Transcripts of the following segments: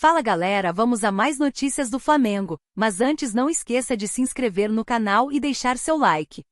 Fala galera, vamos a mais notícias do Flamengo, mas antes não esqueça de se inscrever no canal e deixar seu like.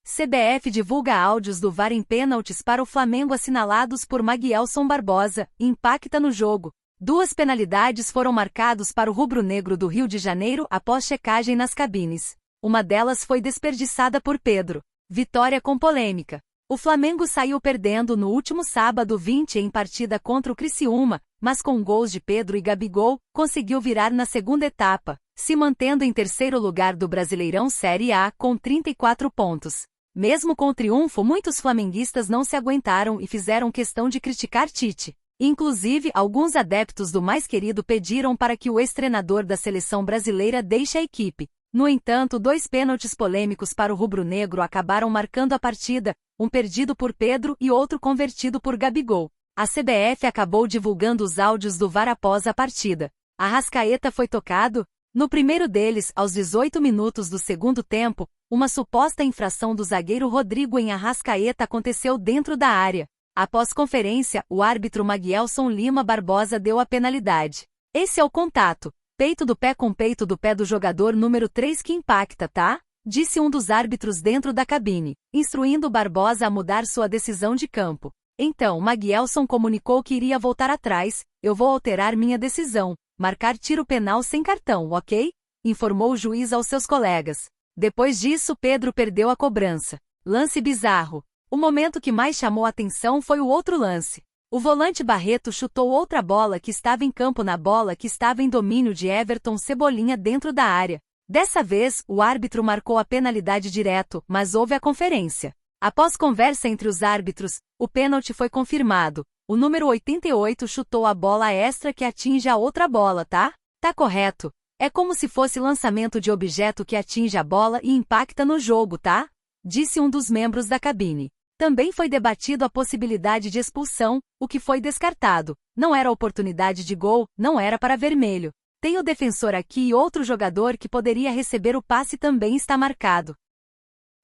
CBF divulga áudios do VAR em pênaltis para o Flamengo assinalados por Maguielson Barbosa, impacta no jogo. 2 penalidades foram marcadas para o rubro-negro do Rio de Janeiro após checagem nas cabines. Uma delas foi desperdiçada por Pedro. Vitória com polêmica. O Flamengo saiu perdendo no último sábado 20 em partida contra o Criciúma, mas com gols de Pedro e Gabigol, conseguiu virar na segunda etapa, se mantendo em terceiro lugar do Brasileirão Série A com 34 pontos. Mesmo com o triunfo, muitos flamenguistas não se aguentaram e fizeram questão de criticar Tite. Inclusive, alguns adeptos do mais querido pediram para que o ex-treinador da seleção brasileira deixe a equipe. No entanto, 2 pênaltis polêmicos para o rubro-negro acabaram marcando a partida, um perdido por Pedro e outro convertido por Gabigol. A CBF acabou divulgando os áudios do VAR após a partida. Arrascaeta foi tocado. No primeiro deles, aos 18 minutos do segundo tempo, uma suposta infração do zagueiro Rodrigo em Arrascaeta aconteceu dentro da área. Após conferência, o árbitro Maguielson Lima Barbosa deu a penalidade. Esse é o contato. Peito do pé com peito do pé do jogador número 3 que impacta, tá? Disse um dos árbitros dentro da cabine, instruindo Barbosa a mudar sua decisão de campo. Então, Maguielson comunicou que iria voltar atrás. Eu vou alterar minha decisão, marcar tiro penal sem cartão, ok? Informou o juiz aos seus colegas. Depois disso, Pedro perdeu a cobrança. Lance bizarro. O momento que mais chamou a atenção foi o outro lance. O volante Barreto chutou outra bola que estava em campo na bola que estava em domínio de Everton Cebolinha dentro da área. Dessa vez, o árbitro marcou a penalidade direto, mas houve a conferência. Após conversa entre os árbitros, o pênalti foi confirmado. O número 88 chutou a bola extra que atinge a outra bola, tá? Tá correto. É como se fosse lançamento de objeto que atinge a bola e impacta no jogo, tá? Disse um dos membros da cabine. Também foi debatido a possibilidade de expulsão, o que foi descartado. Não era oportunidade de gol, não era para vermelho. Tem o defensor aqui e outro jogador que poderia receber o passe também está marcado.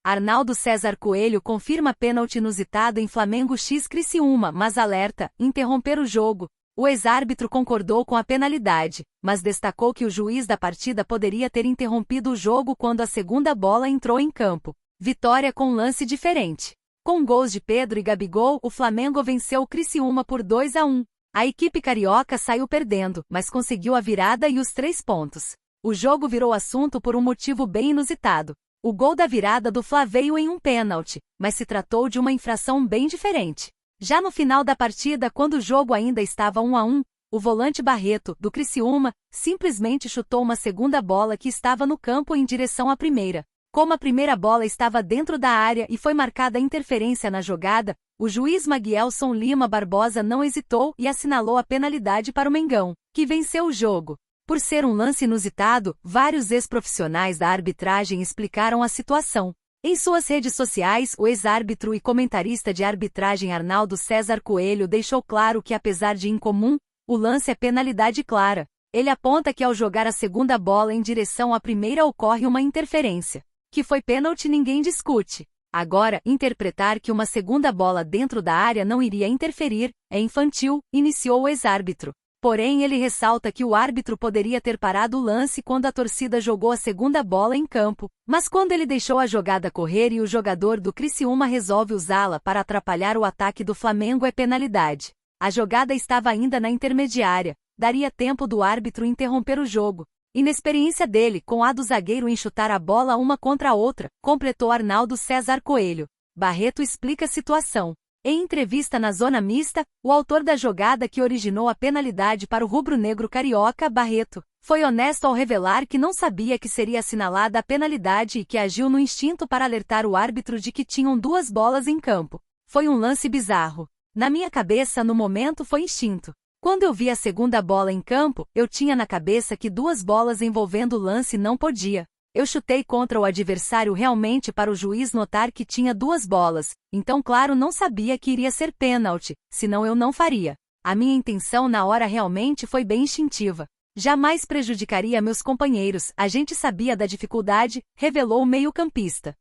Arnaldo César Coelho confirma pênalti inusitado em Flamengo x Criciúma, mas alerta, interromper o jogo. O ex-árbitro concordou com a penalidade, mas destacou que o juiz da partida poderia ter interrompido o jogo quando a segunda bola entrou em campo. Vitória com um lance diferente. Com gols de Pedro e Gabigol, o Flamengo venceu o Criciúma por 2-1. A equipe carioca saiu perdendo, mas conseguiu a virada e os 3 pontos. O jogo virou assunto por um motivo bem inusitado. O gol da virada do Fla veio em um pênalti, mas se tratou de uma infração bem diferente. Já no final da partida, quando o jogo ainda estava 1-1, o volante Barreto, do Criciúma, simplesmente chutou uma segunda bola que estava no campo em direção à primeira. Como a primeira bola estava dentro da área e foi marcada interferência na jogada, o juiz Maguielson Lima Barbosa não hesitou e assinalou a penalidade para o Mengão, que venceu o jogo. Por ser um lance inusitado, vários ex-profissionais da arbitragem explicaram a situação. Em suas redes sociais, o ex-árbitro e comentarista de arbitragem Arnaldo César Coelho deixou claro que, apesar de incomum, o lance é penalidade clara. Ele aponta que ao jogar a segunda bola em direção à primeira ocorre uma interferência. Que foi pênalti ninguém discute. Agora, interpretar que uma segunda bola dentro da área não iria interferir, é infantil, iniciou o ex-árbitro. Porém, ele ressalta que o árbitro poderia ter parado o lance quando a torcida jogou a segunda bola em campo, mas quando ele deixou a jogada correr e o jogador do Criciúma resolve usá-la para atrapalhar o ataque do Flamengo é penalidade. A jogada estava ainda na intermediária, daria tempo do árbitro interromper o jogo. Inexperiência dele, com a do zagueiro em chutar a bola uma contra a outra, completou Arnaldo César Coelho. Barreto explica a situação. Em entrevista na zona mista, o autor da jogada que originou a penalidade para o rubro-negro carioca, Barreto, foi honesto ao revelar que não sabia que seria assinalada a penalidade e que agiu no instinto para alertar o árbitro de que tinham 2 bolas em campo. Foi um lance bizarro. Na minha cabeça no momento foi instinto. Quando eu vi a segunda bola em campo, eu tinha na cabeça que 2 bolas envolvendo o lance não podia. Eu chutei contra o adversário realmente para o juiz notar que tinha 2 bolas, então claro não sabia que iria ser pênalti, senão eu não faria. A minha intenção na hora realmente foi bem instintiva. Jamais prejudicaria meus companheiros, a gente sabia da dificuldade, revelou o meio-campista.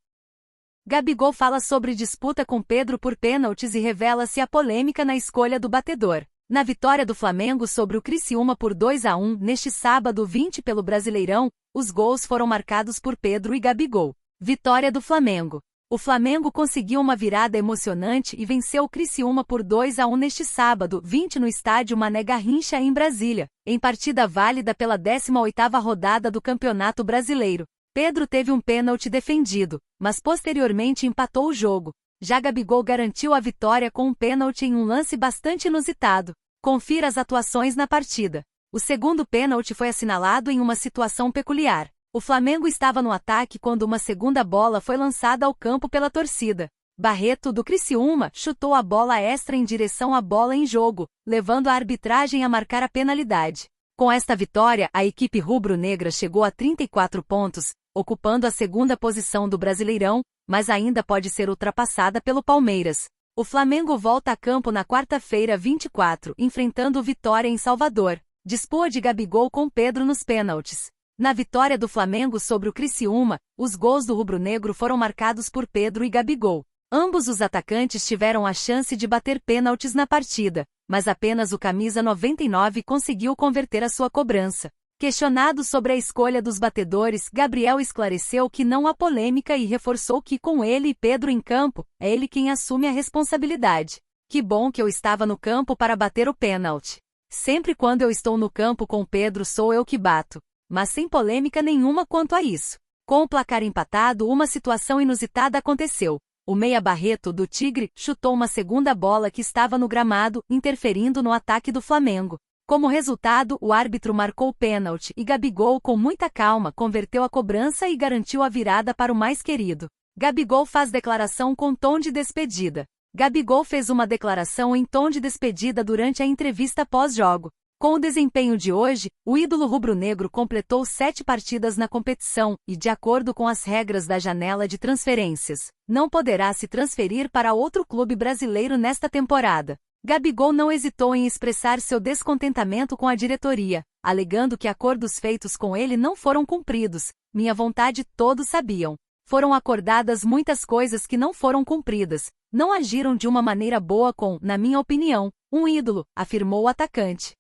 Gabigol fala sobre disputa com Pedro por pênaltis e revela-se a polêmica na escolha do batedor. Na vitória do Flamengo sobre o Criciúma por 2-1 neste sábado 20 pelo Brasileirão, os gols foram marcados por Pedro e Gabigol. Vitória do Flamengo. O Flamengo conseguiu uma virada emocionante e venceu o Criciúma por 2-1 neste sábado 20 no estádio Mané Garrincha em Brasília, em partida válida pela 18ª rodada do Campeonato Brasileiro. Pedro teve um pênalti defendido, mas posteriormente empatou o jogo. Já Gabigol garantiu a vitória com um pênalti em um lance bastante inusitado. Confira as atuações na partida. O segundo pênalti foi assinalado em uma situação peculiar. O Flamengo estava no ataque quando uma segunda bola foi lançada ao campo pela torcida. Barreto, do Criciúma, chutou a bola extra em direção à bola em jogo, levando a arbitragem a marcar a penalidade. Com esta vitória, a equipe rubro-negra chegou a 34 pontos, ocupando a segunda posição do Brasileirão, mas ainda pode ser ultrapassada pelo Palmeiras. O Flamengo volta a campo na quarta-feira 24, enfrentando o Vitória em Salvador. Disputa de Gabigol com Pedro nos pênaltis. Na vitória do Flamengo sobre o Criciúma, os gols do rubro-negro foram marcados por Pedro e Gabigol. Ambos os atacantes tiveram a chance de bater pênaltis na partida, mas apenas o camisa 99 conseguiu converter a sua cobrança. Questionado sobre a escolha dos batedores, Gabriel esclareceu que não há polêmica e reforçou que com ele e Pedro em campo, é ele quem assume a responsabilidade. Que bom que eu estava no campo para bater o pênalti. Sempre quando eu estou no campo com Pedro sou eu que bato. Mas sem polêmica nenhuma quanto a isso. Com o placar empatado, uma situação inusitada aconteceu. O meia Barreto, do Tigre, chutou uma segunda bola que estava no gramado, interferindo no ataque do Flamengo. Como resultado, o árbitro marcou o pênalti e Gabigol, com muita calma, converteu a cobrança e garantiu a virada para o mais querido. Gabigol faz declaração com tom de despedida. Gabigol fez uma declaração em tom de despedida durante a entrevista pós-jogo. Com o desempenho de hoje, o ídolo rubro-negro completou 7 partidas na competição e, de acordo com as regras da janela de transferências, não poderá se transferir para outro clube brasileiro nesta temporada. Gabigol não hesitou em expressar seu descontentamento com a diretoria, alegando que acordos feitos com ele não foram cumpridos. Minha vontade todos sabiam. Foram acordadas muitas coisas que não foram cumpridas. Não agiram de uma maneira boa com, na minha opinião, um ídolo, afirmou o atacante.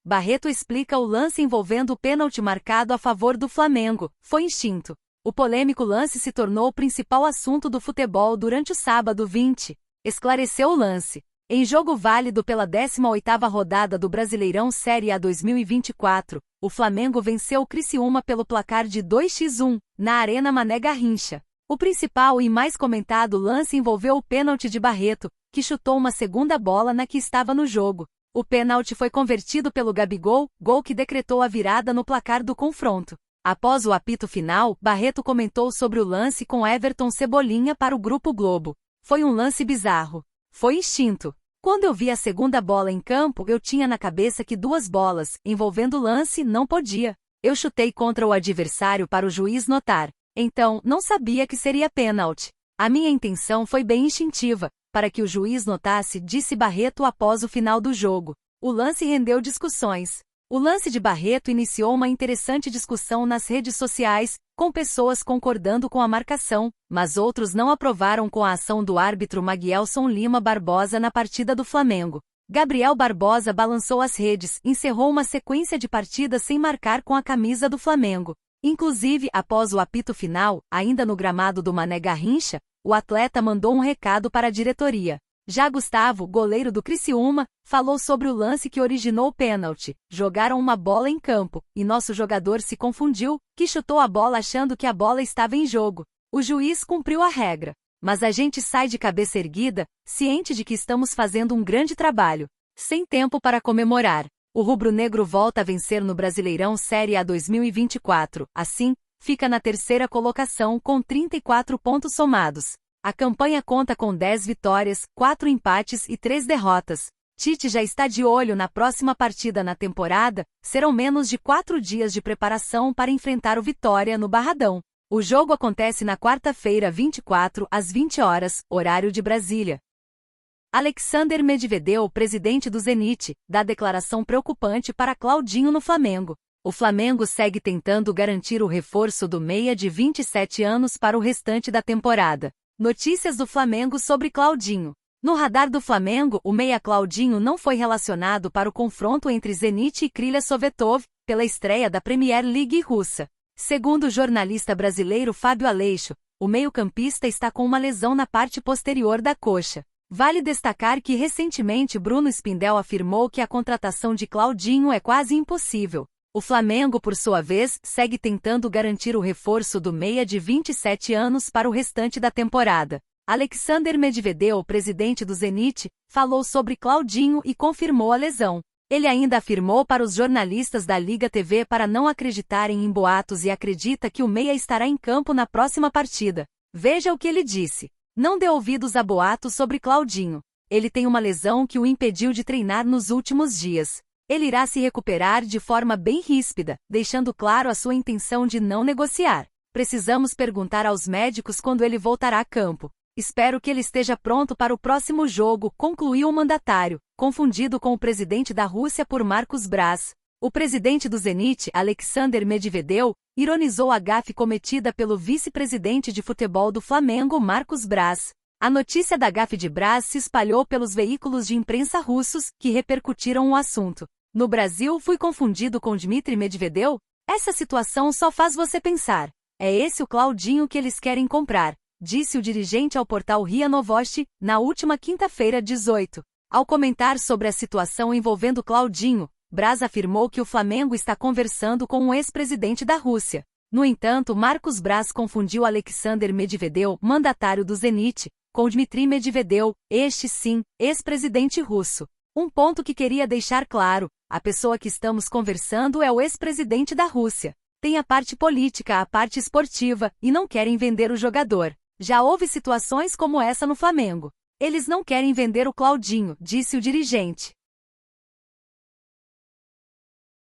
Barreto explica o lance envolvendo o pênalti marcado a favor do Flamengo. Foi instinto. O polêmico lance se tornou o principal assunto do futebol durante o sábado 20. Esclareceu o lance. Em jogo válido pela 18ª rodada do Brasileirão Série A 2024, o Flamengo venceu o Criciúma pelo placar de 2-1, na Arena Mané Garrincha. O principal e mais comentado lance envolveu o pênalti de Barreto, que chutou uma segunda bola na que estava no jogo. O pênalti foi convertido pelo Gabigol, gol que decretou a virada no placar do confronto. Após o apito final, Barreto comentou sobre o lance com Everton Cebolinha para o Grupo Globo. Foi um lance bizarro. Foi instinto. Quando eu vi a segunda bola em campo, eu tinha na cabeça que 2 bolas, envolvendo o lance, não podia. Eu chutei contra o adversário para o juiz notar. Então, não sabia que seria pênalti. A minha intenção foi bem instintiva, para que o juiz notasse, disse Barreto após o final do jogo. O lance rendeu discussões. O lance de Barreto iniciou uma interessante discussão nas redes sociais, com pessoas concordando com a marcação, mas outros não aprovaram com a ação do árbitro Maguielson Lima Barbosa na partida do Flamengo. Gabriel Barbosa balançou as redes, encerrou uma sequência de partidas sem marcar com a camisa do Flamengo. Inclusive, após o apito final, ainda no gramado do Mané Garrincha, o atleta mandou um recado para a diretoria. Já Gustavo, goleiro do Criciúma, falou sobre o lance que originou o pênalti. Jogaram uma bola em campo, e nosso jogador se confundiu, que chutou a bola achando que a bola estava em jogo. O juiz cumpriu a regra. Mas a gente sai de cabeça erguida, ciente de que estamos fazendo um grande trabalho. Sem tempo para comemorar. O rubro-negro volta a vencer no Brasileirão Série A 2024. Assim, fica na terceira colocação com 34 pontos somados. A campanha conta com 10 vitórias, 4 empates e 3 derrotas. Tite já está de olho na próxima partida na temporada, serão menos de 4 dias de preparação para enfrentar o Vitória no Barradão. O jogo acontece na quarta-feira 24, às 20 horas, horário de Brasília. Alexander Medvedev, presidente do Zenit, dá declaração preocupante para Claudinho no Flamengo. O Flamengo segue tentando garantir o reforço do meia de 27 anos para o restante da temporada. Notícias do Flamengo sobre Claudinho. No radar do Flamengo, o meia Claudinho não foi relacionado para o confronto entre Zenit e Krylia Sovetov, pela estreia da Premier League russa. Segundo o jornalista brasileiro Fábio Aleixo, o meio-campista está com uma lesão na parte posterior da coxa. Vale destacar que recentemente Bruno Spindel afirmou que a contratação de Claudinho é quase impossível. O Flamengo, por sua vez, segue tentando garantir o reforço do meia de 27 anos para o restante da temporada. Alexander Medvedev, presidente do Zenit, falou sobre Claudinho e confirmou a lesão. Ele ainda afirmou para os jornalistas da Liga TV para não acreditarem em boatos e acredita que o meia estará em campo na próxima partida. Veja o que ele disse. Não dê ouvidos a boatos sobre Claudinho. Ele tem uma lesão que o impediu de treinar nos últimos dias. Ele irá se recuperar de forma bem ríspida, deixando claro a sua intenção de não negociar. Precisamos perguntar aos médicos quando ele voltará a campo. Espero que ele esteja pronto para o próximo jogo, concluiu o mandatário, confundido com o presidente da Rússia por Marcos Braz. O presidente do Zenit, Alexander Medvedev, ironizou a gafe cometida pelo vice-presidente de futebol do Flamengo, Marcos Braz. A notícia da gafe de Braz se espalhou pelos veículos de imprensa russos, que repercutiram o assunto. No Brasil, fui confundido com Dmitry Medvedev? Essa situação só faz você pensar. É esse o Claudinho que eles querem comprar, disse o dirigente ao portal RIA Novosti, na última quinta-feira, 18. Ao comentar sobre a situação envolvendo Claudinho, Braz afirmou que o Flamengo está conversando com o ex-presidente da Rússia. No entanto, Marcos Braz confundiu Alexander Medvedev, mandatário do Zenit, com Dmitry Medvedev, este sim, ex-presidente russo. Um ponto que queria deixar claro, a pessoa que estamos conversando é o ex-presidente da Rússia. Tem a parte política, a parte esportiva, e não querem vender o jogador. Já houve situações como essa no Flamengo. Eles não querem vender o Claudinho, disse o dirigente.